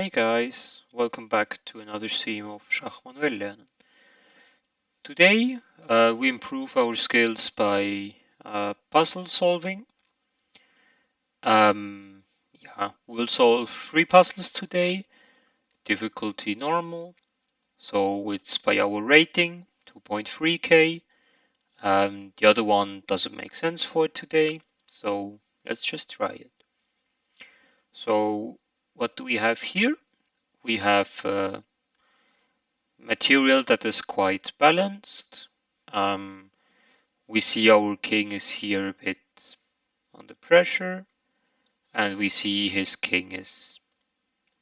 Hey guys, welcome back to another stream of Schach-manuel-lernen. Today we improve our skills by puzzle solving. We'll solve 3 puzzles today, difficulty normal, so it's by our rating, 2.3k. The other one doesn't make sense for today, so let's just try it. So what do we have here? We have material that is quite balanced. We see our king is here a bit under pressure, and we see his king is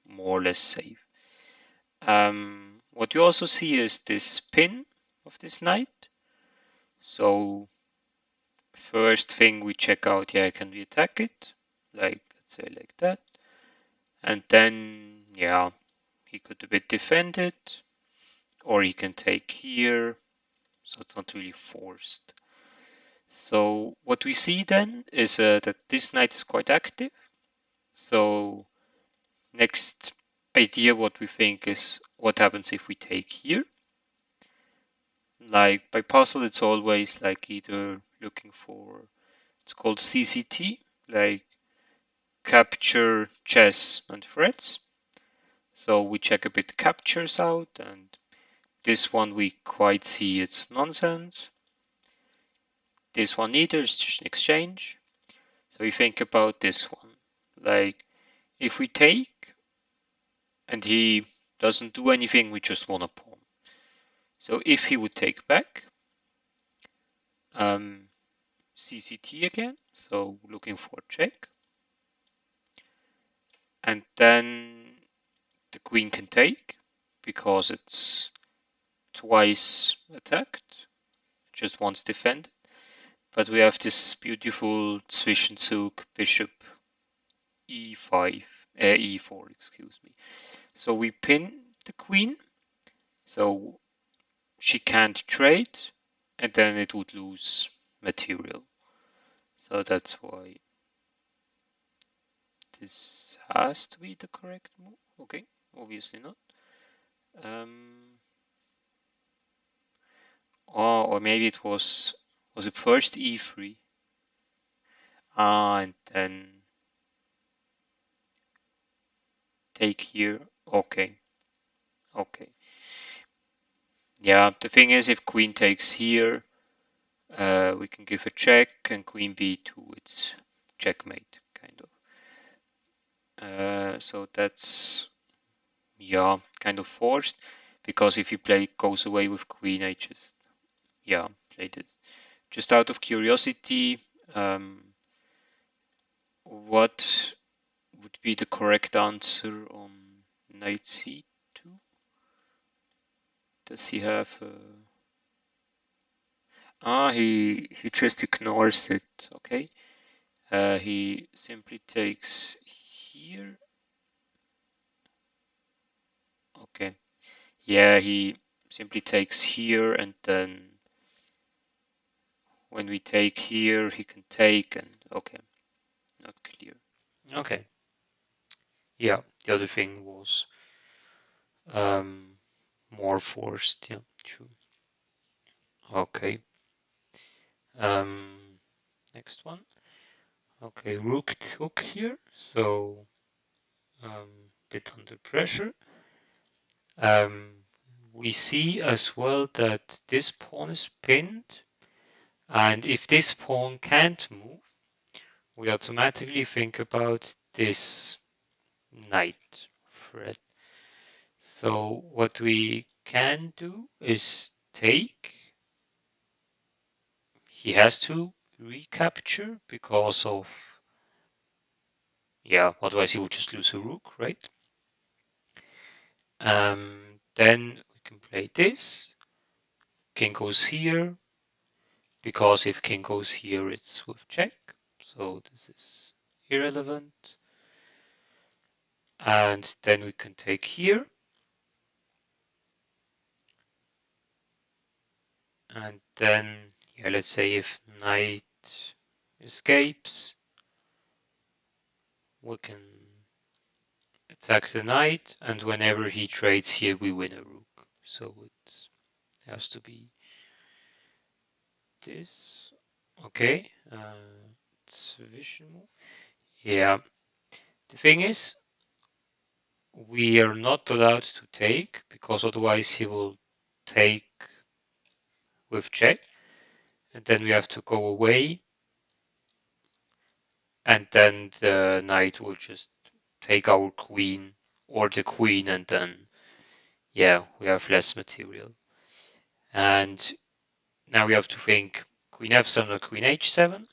more or less safe. What you also see is this pin of this knight. So first thing we check out, yeah, can we attack it? Like, let's say like that. And then, yeah, he could a bit defend it, or he can take here, so it's not really forced. So what we see then is that this knight is quite active. So next idea what we think is what happens if we take here. Like by puzzle it's always like either looking for, it's called CCT, like capture, chess and threats. So we check a bit captures out, and this one we quite see it's nonsense. This one neither, it's just an exchange. So we think about this one. Like if we take and he doesn't do anything, we just won a pawn. So if he would take back, CCT again, so looking for check. And then the queen can take, because it's twice attacked, just once defended. But we have this beautiful Zwischenzug bishop e5, e4, excuse me. So we pin the queen, so she can't trade, and then it would lose material. So that's why this has to be the correct move. Okay, obviously not. Or maybe it was it first e3? And then take here. Okay, okay. Yeah, the thing is, if queen takes here, we can give a check, and queen b2, it's checkmate, kind of. So that's, yeah, kind of forced, because if you play goes away with queen, I just, yeah, played it. Just out of curiosity, what would be the correct answer on knight c2? Does he have he just ignores it, okay? He simply takes here. Okay. Yeah, he simply takes here, and then when we take here, he can take, and okay, not clear. Okay. Yeah, the other thing was more forced. Yeah, true. Okay. Next one. Okay, rook took here, so bit under pressure. We see as well that this pawn is pinned, and if this pawn can't move, we automatically think about this knight threat. So what we can do is take. He has to recapture because of, yeah, otherwise he would just lose a rook, right? Then we can play this. King goes here, because if king goes here, it's with check. So this is irrelevant. And then we can take here. And then, yeah, let's say if knight escapes, we can attack the knight, and whenever he trades here, we win a rook. So it has to be this. Okay, it's a vision move. Yeah, the thing is, we are not allowed to take, because otherwise he will take with check, and then we have to go away, and then the knight will just take our queen, or the queen, and then, yeah, we have less material. And now we have to think queen f7 or queen h7.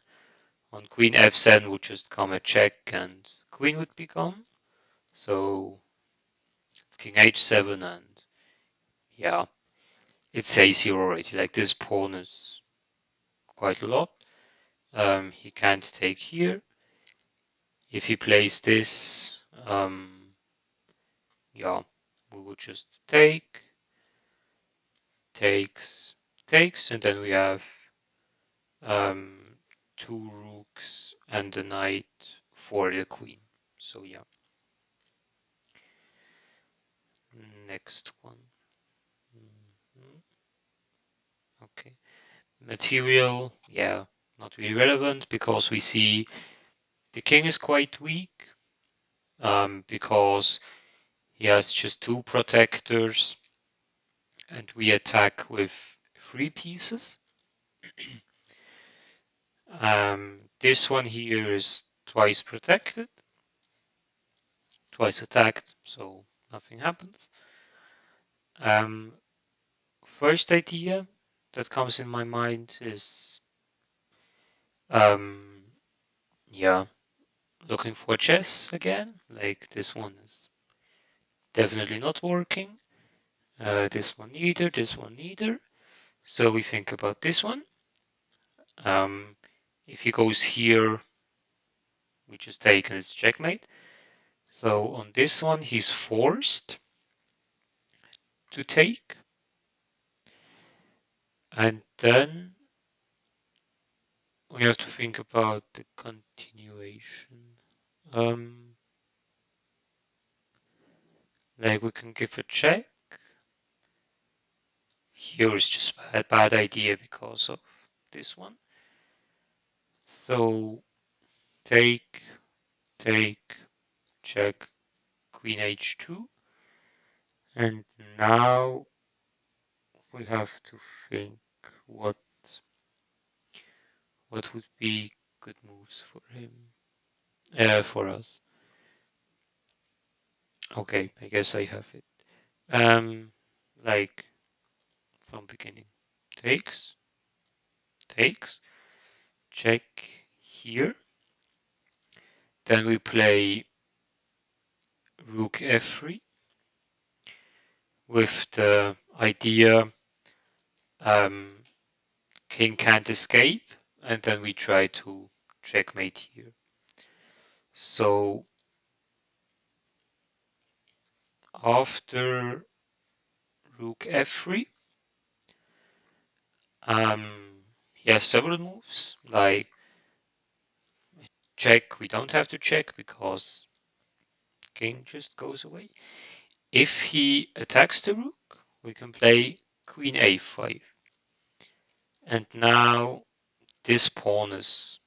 On queen f7 would just come a check and queen would be gone. So it's king h7, and yeah, it says here already, like this pawn is quite a lot. He can't take here. If he plays this, yeah, we would just take, takes, takes, and then we have um, two rooks and a knight for the queen. So yeah, next one. Mhm. Okay, material, yeah, not really relevant because we see the king is quite weak because he has just two protectors and we attack with three pieces. This one here is twice protected, twice attacked, so nothing happens. First idea that comes in my mind is, yeah, looking for chess again. Like this one is definitely not working. This one neither, this one neither. So we think about this one. If he goes here, we just take and it's checkmate. So on this one, he's forced to take. And then we have to think about the continuation. Like we can give a check. Here is just a bad idea because of this one. So take, take, check, queen h2. And now we have to think what would be good moves for him, for us. Okay, I guess I have it. Like from beginning, takes, takes, check here. Then we play rook f3 with the idea king can't escape, and then we try to checkmate here. So after rook f3, he has several moves, like check, we don't have to check because king just goes away. If he attacks the rook, we can play queen a5. And now this pawn is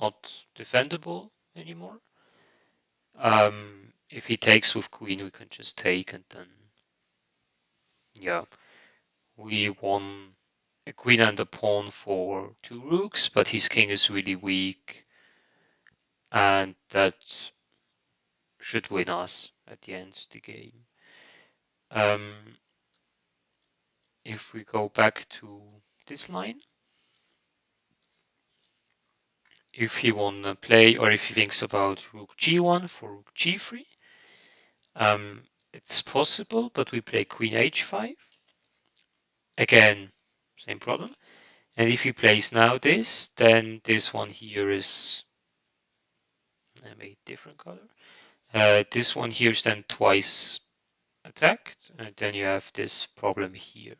not defendable anymore. If he takes with queen, we can just take and then, yeah, we won a queen and a pawn for two rooks, but his king is really weak, and that should win us at the end of the game. If we go back to this line, if he wanna play or if he thinks about rook g1 for rook g3, it's possible, but we play queen h5. Again, same problem. And if he plays now this, then this one here is, I made different color. This one here is then twice attacked, and then you have this problem here.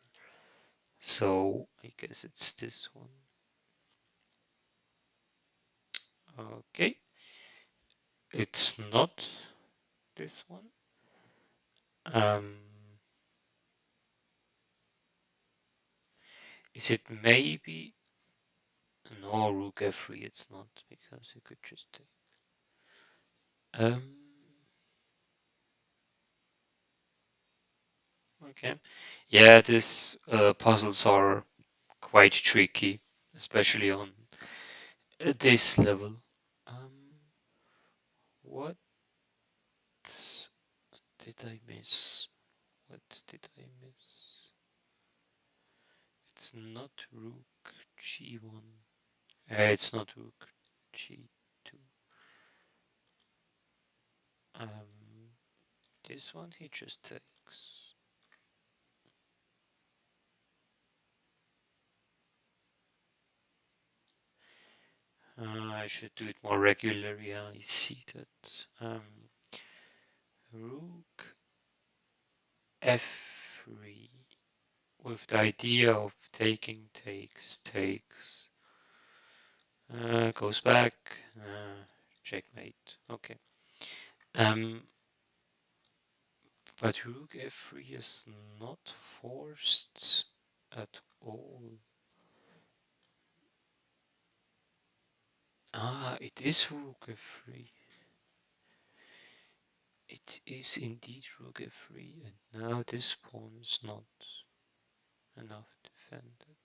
So I guess it's this one. Okay, it's not this one. Um, is it maybe? No, rook f3, it's not, because you could just take. Okay. Yeah, these puzzles are quite tricky, especially on this level. Um, what did I miss? What did I miss? It's not rook g1. It's not rook g2. Um, this one he just takes. I should do it more regularly. Yeah, I see that. Rook f3 with the idea of taking takes. Goes back. Checkmate. Okay. Um, but rook f3 is not forced at all. Ah, it is rook f3. It is indeed rook f3, and now this pawn is not enough defended.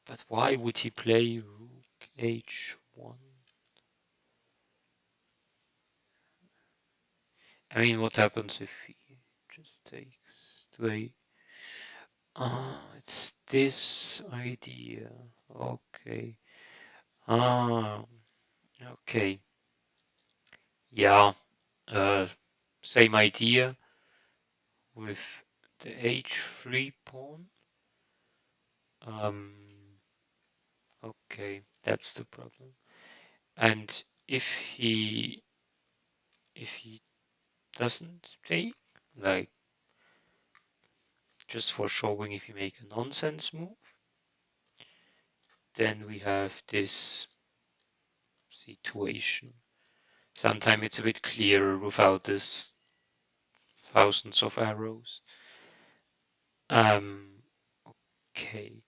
But why would he play rook h1? I mean, what happens if he just takes to a... Ah, it's this idea. Okay. Ah, okay. Yeah, uh, same idea with the h3 pawn. Um, okay, that's the problem. And if he doesn't take, like, just for showing if you make a nonsense move, then we have this situation. Sometimes it's a bit clearer without this thousands of arrows. Um, okay.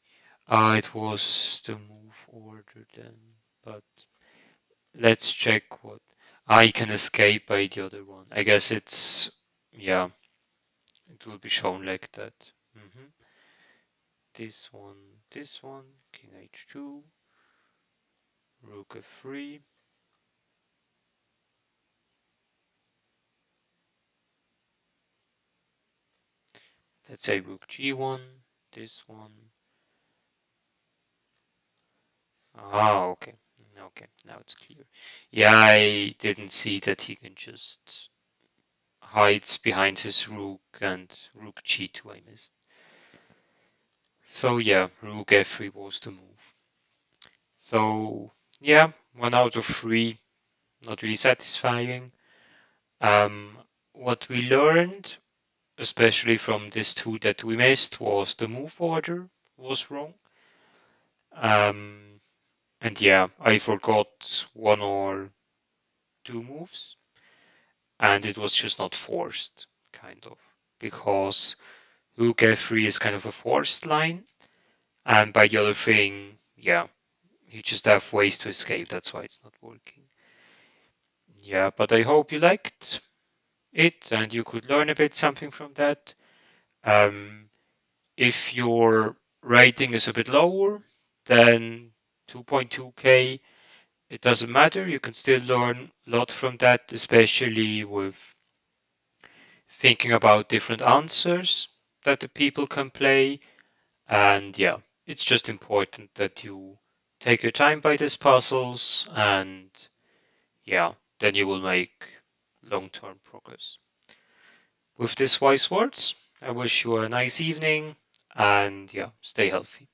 It was the move order then, but let's check what I can escape by the other one. I guess it's, yeah, it will be shown like that. This one, king h2, rook f3. Let's say rook g1, this one. Ah, okay. Okay, now it's clear. Yeah, I didn't see that he can just hides behind his rook, and rook g2 I missed. So yeah, rook f3 was the move. So yeah, 1 out of 3, not really satisfying. What we learned, especially from this 2 that we missed, was the move order was wrong. Um, and yeah, I forgot 1 or 2 moves, and it was just not forced, kind of, because rook f3 is kind of a forced line, and by the other thing, yeah, you just have ways to escape. That's why it's not working. Yeah, but I hope you liked it and you could learn a bit something from that. Um, if your rating is a bit lower than 2.2k, it doesn't matter. You can still learn a lot from that, especially with thinking about different answers that the people can play. And yeah, it's just important that you take your time by these puzzles, and yeah, then you will make long term progress. With these wise words, I wish you a nice evening, and yeah, stay healthy.